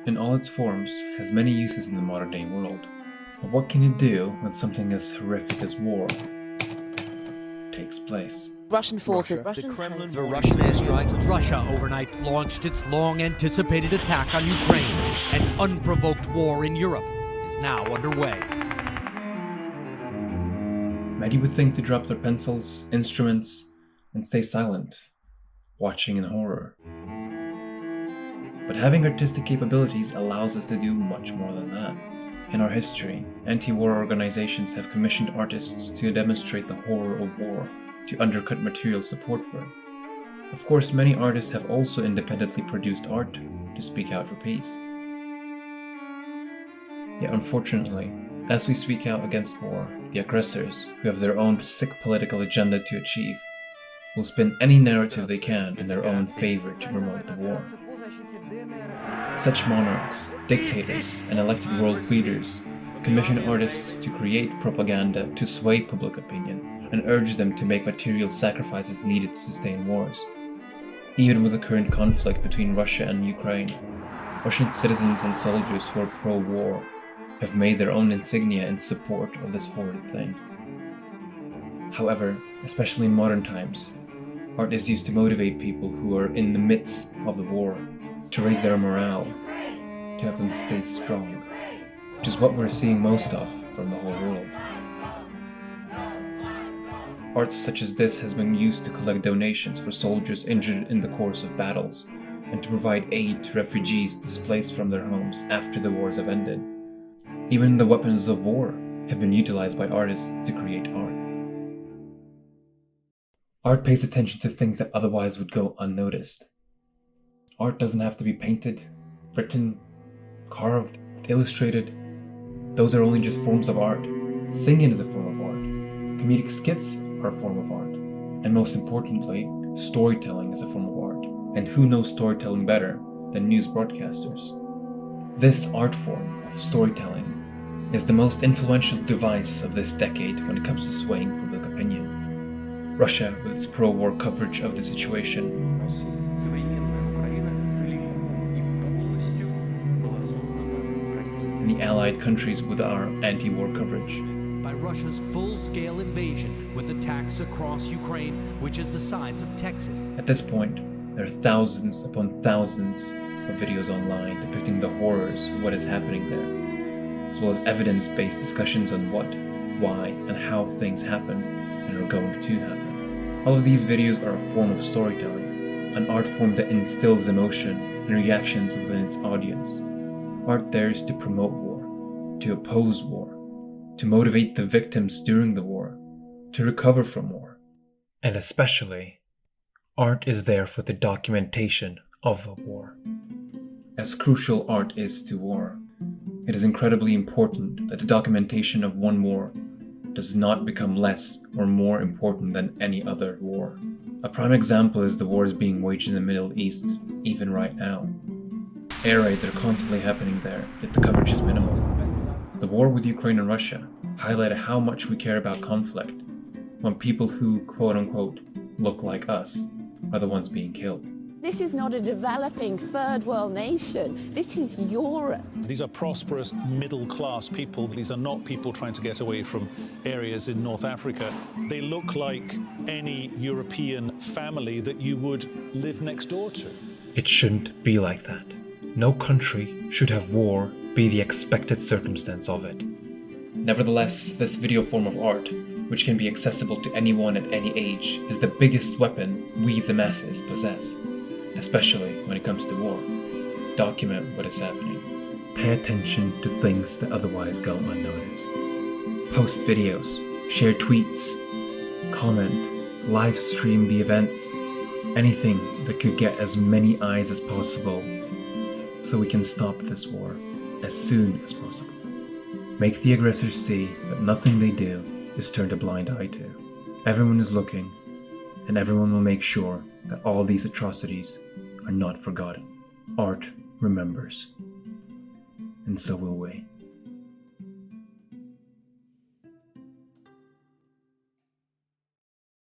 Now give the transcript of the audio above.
in all its forms, has many uses in the modern day world. But what can you do when something as horrific as war takes place? Russian forces. The Kremlin, a Russian airstrike. Russia overnight launched its long-anticipated attack on Ukraine. An unprovoked war in Europe is now underway. Many would think to drop their pencils, instruments, and stay silent, watching in horror. But having artistic capabilities allows us to do much more than that. In our history, anti-war organizations have commissioned artists to demonstrate the horror of war, to undercut material support for it. Of course, many artists have also independently produced art to speak out for peace. Yet unfortunately, as we speak out against war, the aggressors, who have their own sick political agenda to achieve, will spin any narrative they can in their own favor to promote the war. Such monarchs, dictators, and elected world leaders commission artists to create propaganda to sway public opinion and urge them to make material sacrifices needed to sustain wars. Even with the current conflict between Russia and Ukraine, Russian citizens and soldiers who are pro-war have made their own insignia in support of this horrid thing. However, especially in modern times, art is used to motivate people who are in the midst of the war, to raise their morale, to help them stay strong, which is what we're seeing most of from the whole world. Art such as this has been used to collect donations for soldiers injured in the course of battles, and to provide aid to refugees displaced from their homes after the wars have ended. Even the weapons of war have been utilized by artists to create art. Art pays attention to things that otherwise would go unnoticed. Art doesn't have to be painted, written, carved, illustrated. Those are only just forms of art. Singing is a form of art. Comedic skits are a form of art. And most importantly, storytelling is a form of art. And who knows storytelling better than news broadcasters? This art form of storytelling is the most influential device of this decade when it comes to swaying public opinion. Russia, with its pro-war coverage of the situation, and the allied countries with our anti-war coverage. By Russia's full-scale invasion with attacks across Ukraine, which is the size of Texas. At this point, there are thousands upon thousands of videos online depicting the horrors of what is happening there, as well as evidence-based discussions on what, why, and how things happen and are going to happen. All of these videos are a form of storytelling, an art form that instills emotion and reactions within its audience. Art there is to promote war, to oppose war, to motivate the victims during the war, to recover from war. And especially, art is there for the documentation of a war. As crucial art is to war, it is incredibly important that the documentation of one war does not become less or more important than any other war. A prime example is the wars being waged in the Middle East, even right now. Air raids are constantly happening there, yet the coverage is minimal. The war with Ukraine and Russia highlighted how much we care about conflict, when people who, quote-unquote, look like us are the ones being killed. This is not a developing third world nation. This is Europe. These are prosperous middle-class people. These are not people trying to get away from areas in North Africa. They look like any European family that you would live next door to. It shouldn't be like that. No country should have war be the expected circumstance of it. Nevertheless, this video form of art, which can be accessible to anyone at any age, is the biggest weapon we the masses possess, especially when it comes to war. Document what is happening. Pay attention to things that otherwise go unnoticed. Post videos, share tweets, comment, live stream the events, anything that could get as many eyes as possible so we can stop this war as soon as possible. Make the aggressors see that nothing they do is turned a blind eye to. Everyone is looking, and everyone will make sure that all these atrocities are not forgotten. Art remembers, and so will we.